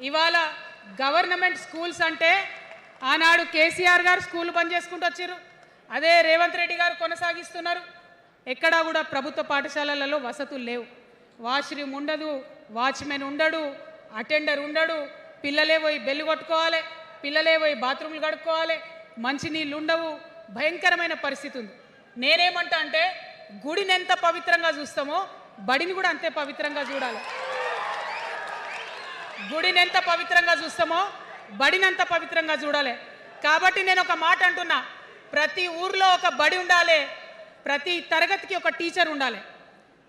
ఇవాళ government schools అంటే ఆనాడు కేసీఆర్ గారు స్కూల్ బంద్ చేసుకుంటూ వచ్చారు, అదే రేవంత్ రెడ్డి గారు కొనసాగిస్తున్నారు. ఎక్కడా కూడా ప్రభుత్వ పాఠశాలలలో వసతులు లేవు. వాష్రూమ్ ఉండదు, వాచ్మెన్ ఉండడు, అటెండర్ ఉండడు, పిల్లలే పోయి బెల్లు కొట్టుకోవాలి, పిల్లలే పోయి బాత్రూమ్లు కడుక్కోవాలి, మంచినీళ్ళు ఉండవు, భయంకరమైన పరిస్థితి ఉంది. నేనేమంటా అంటే గుడిని ఎంత పవిత్రంగా చూస్తామో బడిని కూడా అంతే పవిత్రంగా చూడాలి. గుడిని ఎంత పవిత్రంగా చూస్తామో బడిని అంత పవిత్రంగా చూడాలి. కాబట్టి నేను ఒక మాట అంటున్నా, ప్రతి ఊర్లో ఒక బడి ఉండాలి, ప్రతి తరగతికి ఒక టీచర్ ఉండాలి.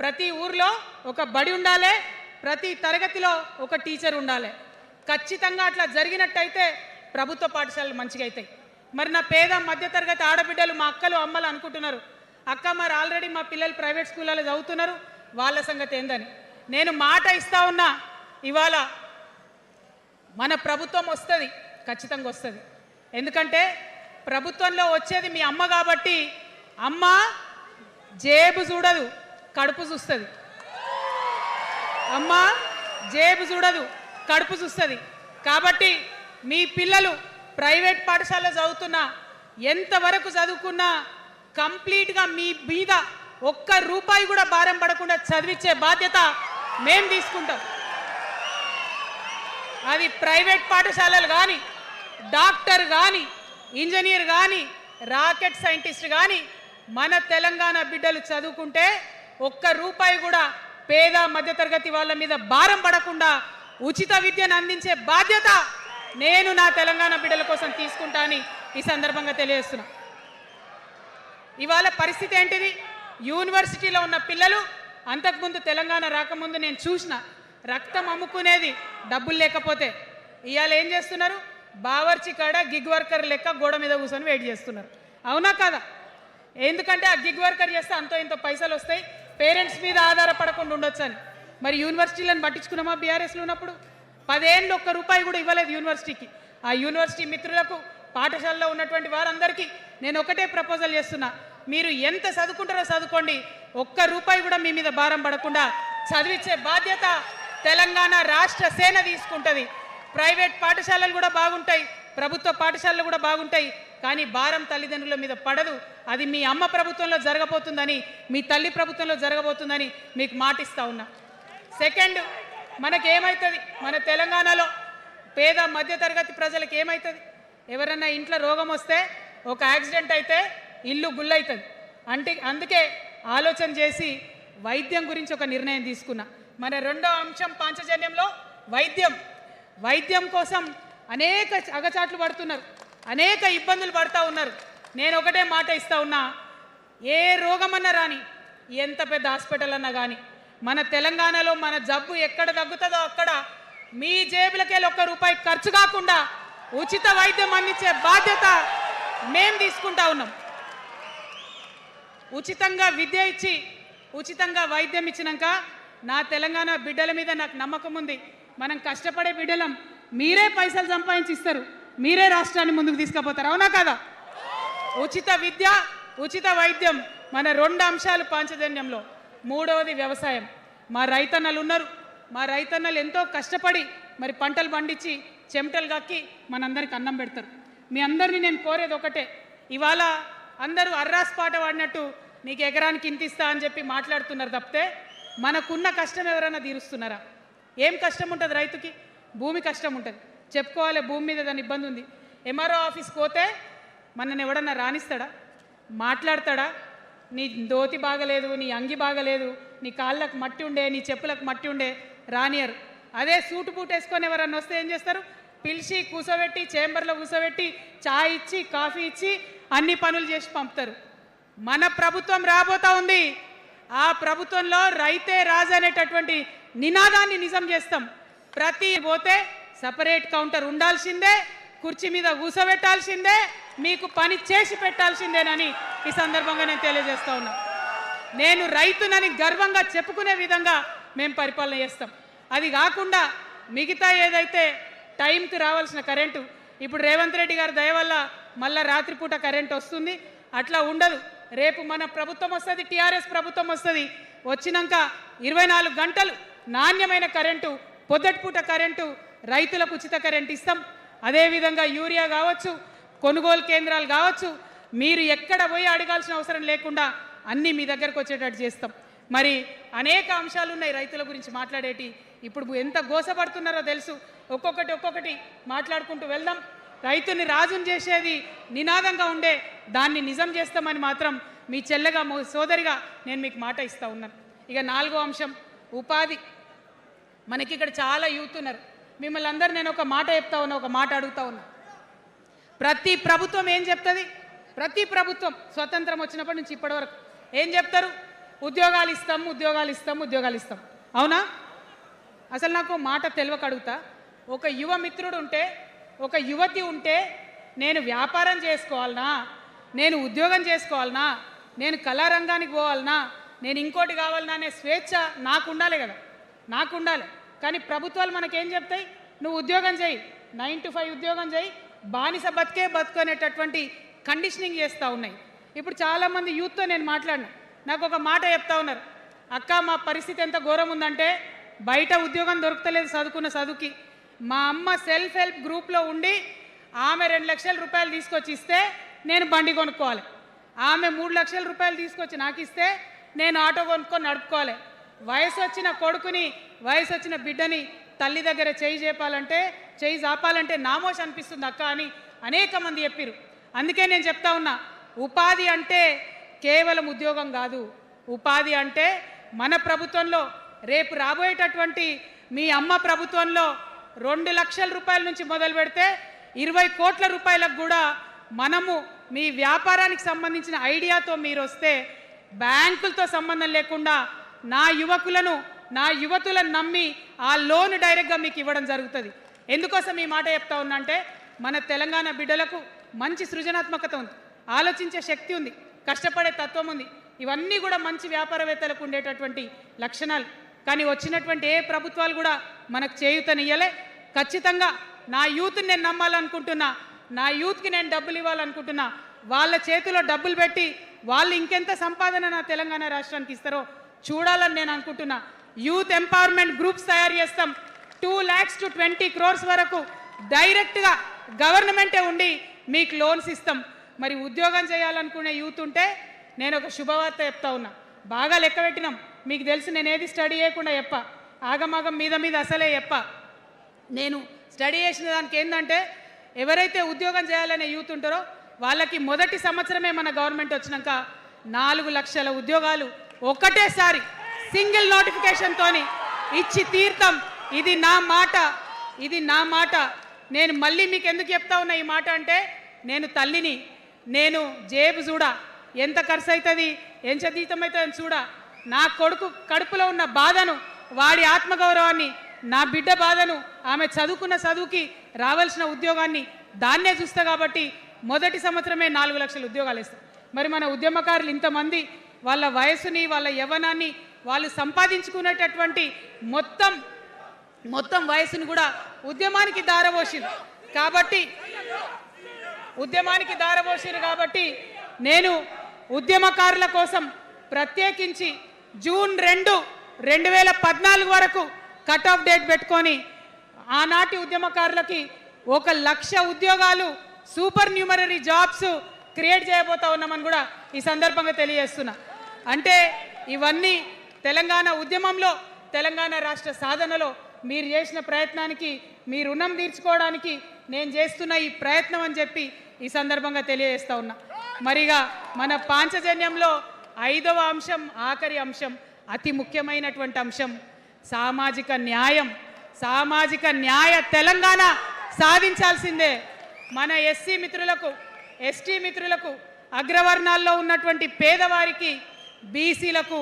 ప్రతి ఊర్లో ఒక బడి ఉండాలి, ప్రతి తరగతిలో ఒక టీచర్ ఉండాలి. ఖచ్చితంగా అట్లా జరిగినట్టయితే ప్రభుత్వ పాఠశాలలు మంచిగా అవుతాయి. మరి నా పేద మధ్యతరగతి ఆడబిడ్డలు, మా అక్కలు అమ్మలు అనుకుంటున్నారు, అక్క మరి ఆల్రెడీ మా పిల్లలు ప్రైవేట్ స్కూళ్ళలో చదువుతున్నారు, వాళ్ళ సంగతి ఏందని. నేను మాట ఇస్తా ఉన్నా, ఇవాళ మన ప్రభుత్వం వస్తుంది, ఖచ్చితంగా వస్తుంది. ఎందుకంటే ప్రభుత్వంలో వచ్చేది మీ అమ్మ కాబట్టి అమ్మ జేబు చూడదు, కడుపు చూస్తుంది. అమ్మ జేబు చూడదు, కడుపు చూస్తుంది. కాబట్టి మీ పిల్లలు ప్రైవేట్ పాఠశాలలో చదువుతున్నా, ఎంతవరకు చదువుకున్నా కంప్లీట్గా మీ మీద ఒక్క రూపాయి కూడా భారం పడకుండా చదివించే బాధ్యత మేము తీసుకుంటాం. అది ప్రైవేట్ పాఠశాలలు కానీ, డాక్టర్ కానీ, ఇంజనీర్ కానీ, రాకెట్ సైంటిస్ట్ కానీ మన తెలంగాణ బిడ్డలు చదువుకుంటే ఒక్క రూపాయి కూడా పేద మధ్యతరగతి వాళ్ళ మీద భారం పడకుండా ఉచిత విద్యను అందించే బాధ్యత నేను నా తెలంగాణ బిడ్డల కోసం తీసుకుంటా అని ఈ సందర్భంగా తెలియజేస్తున్నా. ఇవాళ పరిస్థితి ఏంటిది? యూనివర్సిటీలో ఉన్న పిల్లలు అంతకుముందు తెలంగాణ రాకముందు నేను చూసిన రక్తం అమ్ముకునేది డబ్బులు లేకపోతే. ఇవాళ ఏం చేస్తున్నారు? బావర్చి కాడ గిగ్ వర్కర్ లెక్క గోడ మీద కూర్చొని వెయిట్ చేస్తున్నారు. అవునా కదా? ఎందుకంటే ఆ గిగ్ వర్కర్ చేస్తే అంతో ఇంత పైసలు వస్తాయి, పేరెంట్స్ మీద ఆధారపడకుండా ఉండొచ్చు అని. మరి యూనివర్సిటీలను పట్టించుకున్నామా? బీఆర్ఎస్లో ఉన్నప్పుడు 10 ఏళ్ళు ఒక్క రూపాయి కూడా ఇవ్వలేదు యూనివర్సిటీకి. ఆ యూనివర్సిటీ మిత్రులకు, పాఠశాలలో ఉన్నటువంటి వారందరికీ నేను ఒకటే ప్రపోజల్ చేస్తున్నా, మీరు ఎంత చదువుకుంటారో చదువుకోండి, ఒక్క రూపాయి కూడా మీ మీద భారం పడకుండా చదివించే బాధ్యత తెలంగాణ రాష్ట్ర సేన తీసుకుంటుంది. ప్రైవేట్ పాఠశాలలు కూడా బాగుంటాయి, ప్రభుత్వ పాఠశాలలు కూడా బాగుంటాయి, కానీ భారం తల్లిదండ్రుల మీద పడదు. అది మీ అమ్మ ప్రభుత్వంలో జరగబోతుందని, మీ తల్లి ప్రభుత్వంలో జరగబోతుందని మీకు మాటిస్తా ఉన్నా. సెకండ్, మనకేమవుతుంది? మన తెలంగాణలో పేద మధ్యతరగతి ప్రజలకు ఏమవుతుంది? ఎవరన్నా ఇంట్లో రోగం వస్తే, ఒక యాక్సిడెంట్ అయితే ఇల్లు గుల్లవుతుంది. అందుకే ఆలోచన చేసి వైద్యం గురించి ఒక నిర్ణయం తీసుకున్నా. మన రెండో అంశం పాంచజన్యంలో వైద్యం కోసం అనేక అగచాట్లు పడుతున్నారు, అనేక ఇబ్బందులు పడుతూ ఉన్నారు. నేను ఒకటే మాట ఇస్తా ఉన్నా, ఏ రోగమన్నా రాని, ఎంత పెద్ద హాస్పిటల్ అన్నా కానీ, మన తెలంగాణలో మన జబ్బు ఎక్కడ తగ్గుతుందో అక్కడ మీ జేబులకెళ్ళి ఒక్క రూపాయి ఖర్చు కాకుండా ఉచిత వైద్యం అందించే బాధ్యత మేము తీసుకుంటా ఉన్నాం. ఉచితంగా విద్య ఇచ్చి, ఉచితంగా వైద్యం ఇచ్చినాక నా తెలంగాణ బిడ్డల మీద నాకు నమ్మకం ఉంది. మనం కష్టపడే బిడ్డలం, మీరే పైసలు సంపాదించి ఇస్తారు, మీరే రాష్ట్రాన్ని ముందుకు తీసుకుపోతారు. అవునా కదా? ఉచిత విద్య, ఉచిత వైద్యం మన 2 అంశాలు పాంచజన్యంలో. మూడవది వ్యవసాయం. మా రైతన్నలు ఉన్నారు, మా రైతన్నలు ఎంతో కష్టపడి మరి పంటలు పండించి చెమటలు కక్కి మనందరికి అన్నం పెడతారు. మీ అందరినీ నేను కోరేది ఒకటే, ఇవాళ అందరూ అర్రాస్ పాట వాడినట్టు నీకు ఎకరానికి ఇంత ఇస్తా అని చెప్పి మాట్లాడుతున్నారు తప్పితే మనకున్న కష్టం ఎవరైనా తీరుస్తున్నారా? ఏం కష్టం ఉంటుంది రైతుకి? భూమి కష్టం ఉంటుంది, చెప్పుకోవాలి, భూమి మీద దాని ఇబ్బంది ఉంది. ఎంఆర్ఓ ఆఫీస్కి పోతే మనని ఎవడన్నా రాణిస్తాడా? మాట్లాడతాడా? నీ దోతి బాగలేదు, నీ అంగి బాగలేదు, నీ కాళ్ళకు మట్టి ఉండే, నీ చెప్పులకు మట్టి ఉండే, రానియరు. అదే సూటు బూట్ వేసుకొని ఎవరన్నా వస్తే ఏం చేస్తారు? పిలిచి కూర్చోబెట్టి, చేంబర్లో కూర్చోబెట్టి, చాయ్ ఇచ్చి, కాఫీ ఇచ్చి అన్ని పనులు చేసి పంపుతారు. మన ప్రభుత్వం రాబోతా ఉంది. ఆ ప్రభుత్వంలో రైతే రాజు అనేటటువంటి నినాదాన్ని నిజం చేస్తాం. ప్రతి పోతే సపరేట్ కౌంటర్ ఉండాల్సిందే, కుర్చీ మీద కూర్చోబెట్టాల్సిందే, మీకు పని చేసి పెట్టాల్సిందేనని ఈ సందర్భంగా నేను తెలియజేస్తా ఉన్నా. నేను రైతునని గర్వంగా చెప్పుకునే విధంగా మేము పరిపాలన చేస్తాం. అది కాకుండా మిగతా ఏదైతే టైంకి రావాల్సిన కరెంటు, ఇప్పుడు రేవంత్ రెడ్డి గారి దయ వల్ల మళ్ళీ రాత్రిపూట కరెంట్ వస్తుంది. అట్లా ఉండదు. రేపు మన ప్రభుత్వం వస్తుంది, టీఆర్ఎస్ ప్రభుత్వం వస్తుంది. వచ్చినాక 24 గంటలు నాణ్యమైన కరెంటు, పొద్దుటిపూట కరెంటు రైతులకు ఉచిత కరెంట్ ఇస్తాం. అదేవిధంగా యూరియా కావచ్చు, కొనుగోలు కేంద్రాలు కావచ్చు, మీరు ఎక్కడ పోయి అడగాల్సిన అవసరం లేకుండా అన్నీ మీ దగ్గరకు వచ్చేటట్టు చేస్తాం. మరి అనేక అంశాలు ఉన్నాయి రైతుల గురించి మాట్లాడేటి. ఇప్పుడు ఎంత గోసపడుతున్నారో తెలుసు. ఒక్కొక్కటి మాట్లాడుకుంటూ వెళ్దాం. రైతుని రాజుని చేసేది నినాదంగా ఉండే దాన్ని నిజం చేస్తామని మాత్రం మీ చెల్లెగా సోదరిగా నేను మీకు మాట ఇస్తూ ఉన్నాను. ఇక 4వ అంశం ఉపాధి. మనకి ఇక్కడ చాలా యూత్ ఉన్నారు. మిమ్మల్ని అందరూ నేను ఒక మాట చెప్తా ఉన్నా, ఒక మాట అడుగుతా ఉన్నా. ప్రతి ప్రభుత్వం ఏం చెప్తుంది? ప్రతి ప్రభుత్వం స్వతంత్రం వచ్చినప్పటి నుంచి ఇప్పటి వరకు ఏం చెప్తారు? ఉద్యోగాలు ఇస్తాం. అవునా? అసలు నాకు మాట తెలియక అడుగుతా. ఒక యువ మిత్రుడు ఉంటే, ఒక యువతి ఉంటే, నేను వ్యాపారం చేసుకోవాలనా, నేను ఉద్యోగం చేసుకోవాలనా, నేను కళారంగానికి పోవాలనా, నేను ఇంకోటి కావాలనా అనే స్వేచ్ఛ నాకు ఉండాలి కదా, నాకు ఉండాలి. కానీ ప్రభుత్వాలు మనకేం చెప్తాయి? నువ్వు ఉద్యోగం చేయి, 9 to 5 ఉద్యోగం చేయి, బానిస బతుకనేటటువంటి కండిషనింగ్ చేస్తూ ఉన్నాయి. ఇప్పుడు చాలామంది యూత్తో నేను మాట్లాడినా, నాకు ఒక మాట చెప్తా ఉన్నారు. అక్క, మా పరిస్థితి ఎంత ఘోరం ఉందంటే బయట ఉద్యోగం దొరుకుతలేదు చదువుకున్న చదువుకి. మా అమ్మ సెల్ఫ్ హెల్ప్ గ్రూప్లో ఉండి ఆమె 2 లక్షల రూపాయలు తీసుకొచ్చి ఇస్తే నేను బండి కొనుక్కోవాలి. ఆమె 3 లక్షల రూపాయలు తీసుకొచ్చి నాకు ఇస్తే నేను ఆటో కొనుక్కొని నడుపుకోవాలి. వయసు వచ్చిన కొడుకుని, వయసు వచ్చిన బిడ్డని తల్లి దగ్గర చేయి జాపాలంటే నామోష్ అనిపిస్తుంది అక్క అని అనేక మంది చెప్పారు. అందుకే నేను చెప్తా ఉన్నా, ఉపాధి అంటే కేవలం ఉద్యోగం కాదు. ఉపాధి అంటే మన ప్రభుత్వంలో, రేపు రాబోయేటటువంటి మీ అమ్మ ప్రభుత్వంలో 2 లక్షల రూపాయల నుంచి మొదలు పెడితే 20 కోట్ల రూపాయలకు కూడా మనము మీ వ్యాపారానికి సంబంధించిన ఐడియాతో మీరు వస్తే బ్యాంకులతో సంబంధం లేకుండా నా యువతులను నమ్మి ఆ లోన్ డైరెక్ట్గా మీకు ఇవ్వడం జరుగుతుంది. ఎందుకోసం ఈ మాట చెప్తా ఉన్నా అంటే, మన తెలంగాణ బిడ్డలకు మంచి సృజనాత్మకత ఉంది, ఆలోచించే శక్తి ఉంది, కష్టపడే తత్వం ఉంది. ఇవన్నీ కూడా మంచి వ్యాపారవేత్తలకు ఉండేటటువంటి లక్షణాలు. కానీ వచ్చినటువంటి ఏ ప్రభుత్వాలు కూడా మనకు చేయూతనియ్యలే. ఖచ్చితంగా నా యూత్ని నేను నమ్మాలనుకుంటున్నా, నా యూత్కి నేను డబ్బులు ఇవ్వాలనుకుంటున్నా. వాళ్ళ చేతిలో డబ్బులు పెట్టి వాళ్ళు ఇంకెంత సంపాదన నా తెలంగాణ రాష్ట్రానికి ఇస్తారో చూడాలని నేను అనుకుంటున్నా. యూత్ ఎంపవర్మెంట్ గ్రూప్స్ తయారు చేస్తాం. 2 lakhs to 20 crores వరకు డైరెక్ట్గా గవర్నమెంటే ఉండి మీకు లోన్స్ ఇస్తాం. మరి ఉద్యోగం చేయాలనుకునే యూత్ ఉంటే నేను ఒక శుభవార్త చెప్తా ఉన్నా. బాగా లెక్క పెట్టినాం. మీకు తెలుసు, నేను ఏది స్టడీ చేయకుండా ఆగమాగం మీద అసలే నేను స్టడీ చేసిన దానికి ఏంటంటే, ఎవరైతే ఉద్యోగం చేయాలనే యూత్ ఉంటారో వాళ్ళకి మొదటి సంవత్సరమే మన గవర్నమెంట్ వచ్చినాక 4 లక్షల ఉద్యోగాలు ఒకటేసారి సింగిల్ నోటిఫికేషన్తోని ఇచ్చి తీర్థం. ఇది నా మాట. నేను మళ్ళీ మీకు ఎందుకు చెప్తా ఉన్నా ఈ మాట అంటే, నేను తల్లిని, నేను జేబు చూడా, ఎంత ఖర్చు అవుతుంది, ఎంత జీతం అవుతుందని చూడా. నా కొడుకు కడుపులో ఉన్న బాధను, వాడి ఆత్మగౌరవాన్ని, నా బిడ్డ బాధను, ఆమె చదువుకున్న చదువుకి రావాల్సిన ఉద్యోగాన్ని దాన్నే చూస్తా. కాబట్టి మొదటి సంవత్సరమే 4 లక్షల ఉద్యోగాలు ఇస్తాం. మరి మన ఉద్యమకారులు ఇంతమంది వాళ్ళ వయసుని, వాళ్ళ యవ్వనాన్ని వాళ్ళు సంపాదించుకునేటటువంటి మొత్తం వయసును కూడా ఉద్యమానికి దారపోసిరు. కాబట్టి నేను ఉద్యమకారుల కోసం ప్రత్యేకించి జూన్ 2, 2014 వరకు కట్ ఆఫ్ డేట్ పెట్టుకొని ఆనాటి ఉద్యమకారులకి 1 లక్ష ఉద్యోగాలు, సూపర్ న్యూమరరీ జాబ్స్ క్రియేట్ చేయబోతా ఉన్నామని కూడా ఈ సందర్భంగా తెలియజేస్తున్నా. అంటే ఇవన్నీ తెలంగాణ ఉద్యమంలో, తెలంగాణ రాష్ట్ర సాధనలో మీరు చేసిన ప్రయత్నానికి, మీ రుణం తీర్చుకోవడానికి నేను చేస్తున్న ఈ ప్రయత్నం అని చెప్పి ఈ సందర్భంగా తెలియజేస్తా ఉన్నా. మరిగా మన పాంచజన్యంలో 5వ అంశం, ఆఖరి అంశం, అతి ముఖ్యమైనటువంటి అంశం సామాజిక న్యాయ తెలంగాణ సాధించాల్సిందే. మన ఎస్సీ మిత్రులకు, ఎస్టీ మిత్రులకు, అగ్రవర్ణాల్లో ఉన్నటువంటి పేదవారికి, బీసీలకు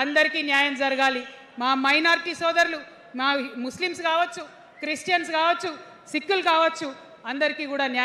అందరికీ న్యాయం జరగాలి. మా మైనారిటీ సోదరులు, మా ముస్లిమ్స్ కావచ్చు, క్రిస్టియన్స్ కావచ్చు, సిక్కులు కావచ్చు, అందరికీ కూడా న్యాయం